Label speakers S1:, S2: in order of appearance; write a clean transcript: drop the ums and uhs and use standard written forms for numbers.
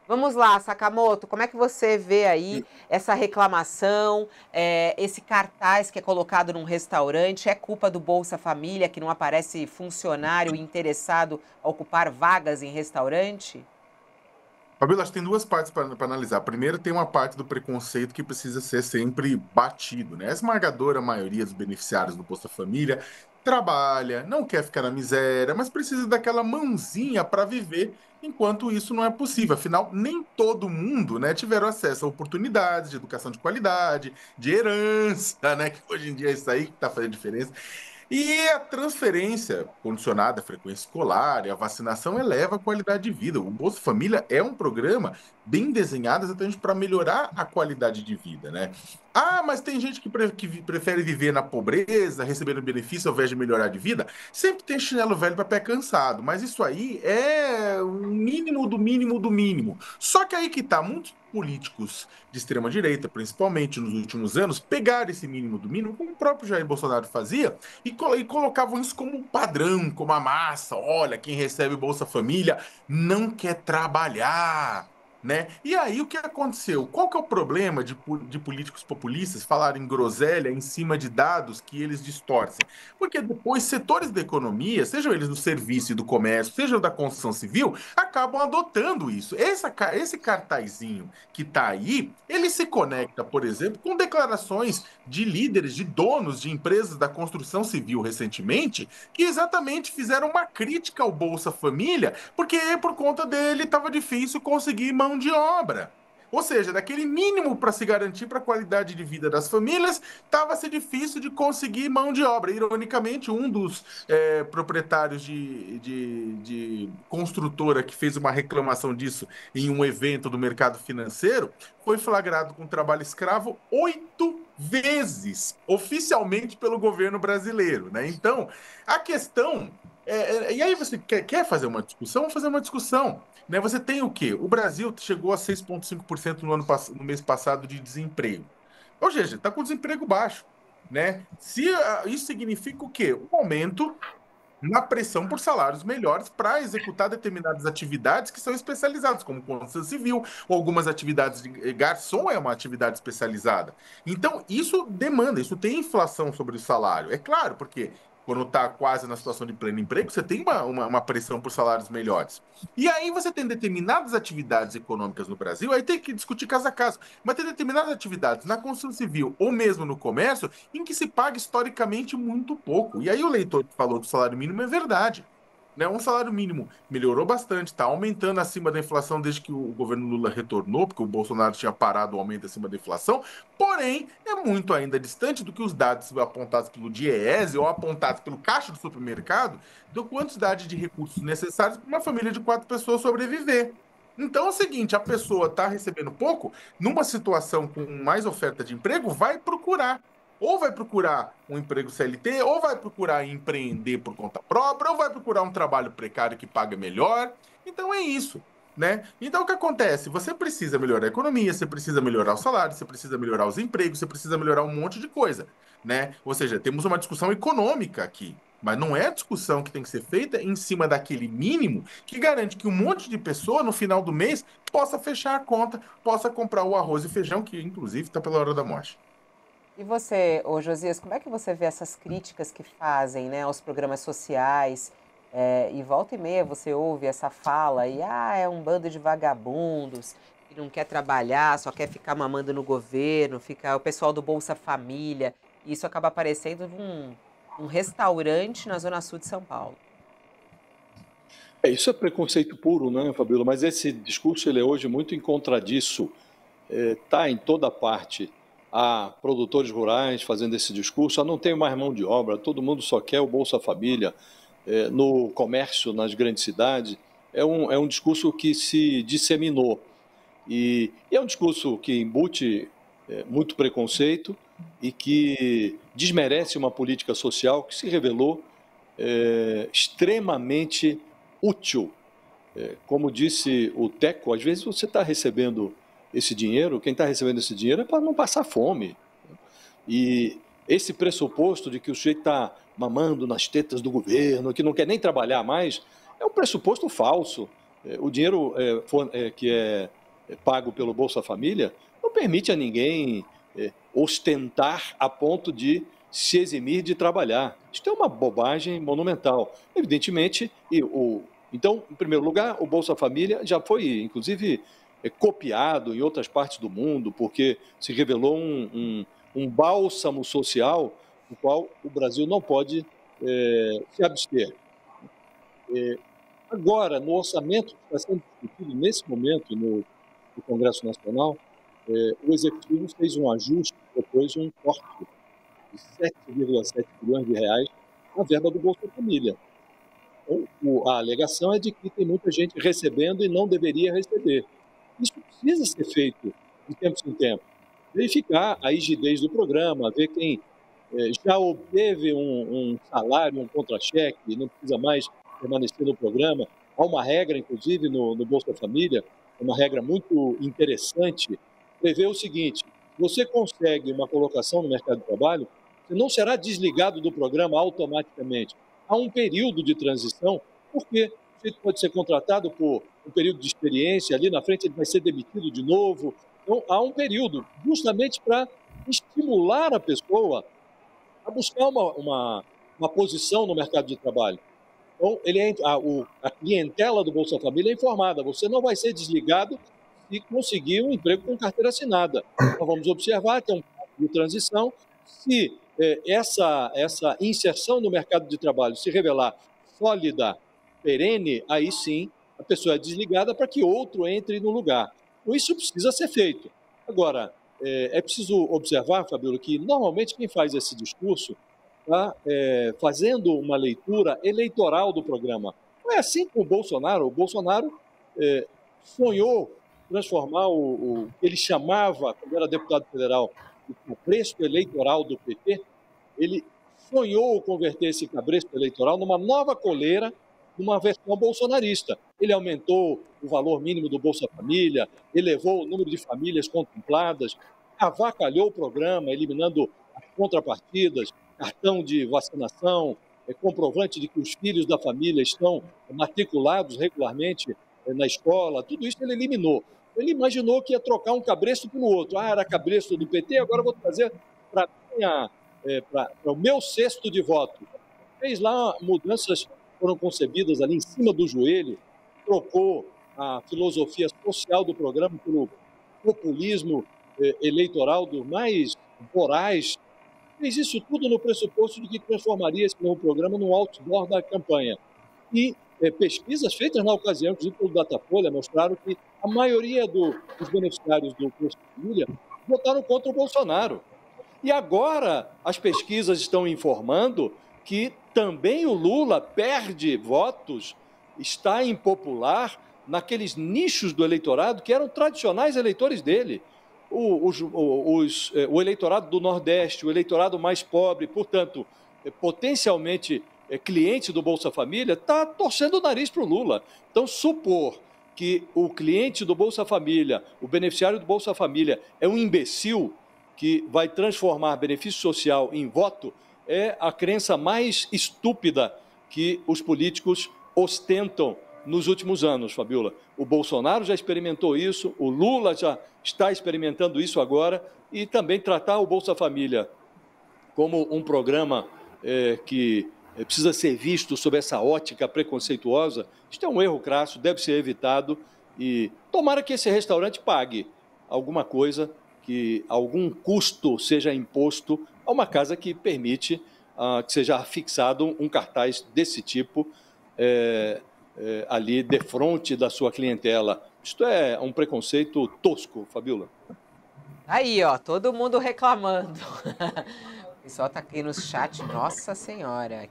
S1: Vamos lá, Sakamoto, como é que você vê aí essa reclamação, esse cartaz que é colocado num restaurante? É culpa do Bolsa Família que não aparece funcionário interessado a ocupar vagas em restaurante?
S2: Fabíola, acho que tem duas partes para analisar. Primeiro, tem uma parte do preconceito que precisa ser sempre batido, né? A esmagadora maioria dos beneficiários do Bolsa Família trabalha, não quer ficar na miséria, mas precisa daquela mãozinha para viver, enquanto isso não é possível. Afinal, nem todo mundo, né, tiveram acesso a oportunidades de educação de qualidade, de herança, né? Que hoje em dia é isso aí que está fazendo diferença. E a transferência condicionada à frequência escolar e a vacinação eleva a qualidade de vida. O Bolsa Família é um programa bem desenhado exatamente para melhorar a qualidade de vida, né? Ah, mas tem gente que prefere viver na pobreza, recebendo benefício ao invés de melhorar de vida. Sempre tem chinelo velho para pé cansado, mas isso aí é o mínimo do mínimo do mínimo. Só que aí que tá, muitos políticos de extrema direita, principalmente nos últimos anos, pegaram esse mínimo do mínimo, como o próprio Jair Bolsonaro fazia, e colocavam isso como um padrão, como a massa. Olha, quem recebe Bolsa Família não quer trabalhar, né? E aí o que aconteceu? Qual que é o problema de políticos populistas falarem groselha em cima de dados que eles distorcem? Porque depois setores da economia, sejam eles do serviço e do comércio, sejam da construção civil, acabam adotando isso. Esse cartazinho que está aí, ele se conecta, por exemplo, com declarações de líderes, de donos de empresas da construção civil recentemente, que exatamente fizeram uma crítica ao Bolsa Família, porque por conta dele estava difícil conseguir mão de obra. Ou seja, daquele mínimo para se garantir para a qualidade de vida das famílias, estava-se difícil de conseguir mão de obra. Ironicamente, um dos proprietários de construtora que fez uma reclamação disso em um evento do mercado financeiro foi flagrado com trabalho escravo 8 vezes, oficialmente pelo governo brasileiro, né? Então, a questão. E aí você quer fazer uma discussão? Vamos fazer uma discussão. Né? Você tem o quê? O Brasil chegou a 6,5% no mês passado de desemprego. Ou seja, está com desemprego baixo. Né? Isso significa o quê? Um aumento na pressão por salários melhores para executar determinadas atividades que são especializadas, como construção civil, ou algumas atividades de garçom é uma atividade especializada. Então, isso demanda, isso tem inflação sobre o salário. É claro, porque quando está quase na situação de pleno emprego, você tem uma pressão por salários melhores. E aí você tem determinadas atividades econômicas no Brasil, aí tem que discutir caso a caso, mas tem determinadas atividades na construção civil ou mesmo no comércio em que se paga historicamente muito pouco. E aí o leitor que falou do salário mínimo é verdade. Né? Um salário mínimo melhorou bastante, está aumentando acima da inflação desde que o governo Lula retornou, porque o Bolsonaro tinha parado o aumento acima da inflação, porém é muito ainda distante do que os dados apontados pelo DIEESE ou apontados pelo caixa do supermercado da quantidade de recursos necessários para uma família de 4 pessoas sobreviver. Então é o seguinte, a pessoa está recebendo pouco, numa situação com mais oferta de emprego, vai procurar. Ou vai procurar um emprego CLT, ou vai procurar empreender por conta própria, ou vai procurar um trabalho precário que paga melhor. Então é isso, né? Então o que acontece? Você precisa melhorar a economia, você precisa melhorar o salário, você precisa melhorar os empregos, você precisa melhorar um monte de coisa, né? Ou seja, temos uma discussão econômica aqui. Mas não é a discussão que tem que ser feita em cima daquele mínimo que garante que um monte de pessoa, no final do mês, possa fechar a conta, possa comprar o arroz e feijão, que inclusive está pela hora da morte.
S1: E você, ô Josias, como é que você vê essas críticas que fazem, né, aos programas sociais? E volta e meia você ouve essa fala e é um bando de vagabundos que não quer trabalhar, só quer ficar mamando no governo, fica o pessoal do Bolsa Família. E isso acaba aparecendo num restaurante na Zona Sul de São Paulo.
S3: Isso é preconceito puro, né, Fabíola? Mas esse discurso ele é hoje muito em contradisso. Está em toda parte. Há produtores rurais fazendo esse discurso, não tem mais mão de obra, todo mundo só quer o Bolsa Família. No comércio, nas grandes cidades, é um discurso que se disseminou. E é um discurso que embute muito preconceito e que desmerece uma política social que se revelou extremamente útil. Como disse o Teco, às vezes você está recebendo esse dinheiro, quem está recebendo esse dinheiro é para não passar fome. E esse pressuposto de que o sujeito está mamando nas tetas do governo, que não quer nem trabalhar mais, é um pressuposto falso. O dinheiro que é pago pelo Bolsa Família, não permite a ninguém ostentar a ponto de se eximir de trabalhar. Isso é uma bobagem monumental. Evidentemente, então, em primeiro lugar, o Bolsa Família já foi, inclusive, copiado em outras partes do mundo, porque se revelou um bálsamo social do qual o Brasil não pode se abster. Agora, no orçamento que está sendo discutido nesse momento no Congresso Nacional, o Executivo fez um ajuste, propôs um corte de 7,7 bilhões de reais na verba do Bolsa Família. Então, a alegação é de que tem muita gente recebendo e não deveria receber. Isso precisa ser feito de tempos em tempos. Verificar a rigidez do programa, ver quem já obteve um salário, um contra-cheque, e não precisa mais permanecer no programa. Há uma regra, inclusive, no Bolsa Família, uma regra muito interessante, prevê o seguinte: você consegue uma colocação no mercado de trabalho, você não será desligado do programa automaticamente. Há um período de transição, porque você pode ser contratado por um período de experiência, ali na frente ele vai ser demitido de novo. Então, há um período, justamente para estimular a pessoa a buscar uma posição no mercado de trabalho. Então, a clientela do Bolsa Família é informada. Você não vai ser desligado se conseguir um emprego com carteira assinada. Nós vamos observar, tem um prazo de transição. Se essa inserção no mercado de trabalho se revelar sólida, perene, aí sim a pessoa é desligada para que outro entre no lugar. Então, isso precisa ser feito. Agora, é preciso observar, Fabíola, que normalmente quem faz esse discurso está fazendo uma leitura eleitoral do programa. Não é assim com o Bolsonaro. O Bolsonaro sonhou transformar o que ele chamava, quando era deputado federal, o cabresto eleitoral do PT. Ele sonhou converter esse cabresto eleitoral numa nova coleira, numa versão bolsonarista. Ele aumentou o valor mínimo do Bolsa Família, elevou o número de famílias contempladas, avacalhou o programa, eliminando as contrapartidas, cartão de vacinação, comprovante de que os filhos da família estão matriculados regularmente na escola, tudo isso ele eliminou. Ele imaginou que ia trocar um cabresto pelo outro. Era cabresto do PT, agora vou trazer para o meu cesto de voto. Fez lá mudanças que foram concebidas ali em cima do joelho, trocou a filosofia social do programa pelo populismo eleitoral dos mais voraz. Fez isso tudo no pressuposto de que transformaria esse novo programa num outdoor da campanha. E pesquisas feitas na ocasião, inclusive pelo Datafolha, mostraram que a maioria dos beneficiários do Bolsa Família votaram contra o Bolsonaro. E agora as pesquisas estão informando que também o Lula perde votos, está impopular naqueles nichos do eleitorado que eram tradicionais eleitores dele. O eleitorado do Nordeste, o eleitorado mais pobre, portanto, potencialmente cliente do Bolsa Família, está torcendo o nariz para o Lula. Então, supor que o cliente do Bolsa Família, o beneficiário do Bolsa Família, é um imbecil que vai transformar benefício social em voto, é a crença mais estúpida que os políticos ostentam nos últimos anos, Fabíola. O Bolsonaro já experimentou isso, o Lula já está experimentando isso agora, e também tratar o Bolsa Família como um programa que precisa ser visto sob essa ótica preconceituosa, isto é um erro crasso, deve ser evitado, e tomara que esse restaurante pague alguma coisa, que algum custo seja imposto a uma casa que permite que seja fixado um cartaz desse tipo ali defronte da sua clientela. Isto é um preconceito tosco, Fabíola.
S1: Aí, ó, todo mundo reclamando. O pessoal tá aqui no chat, nossa senhora.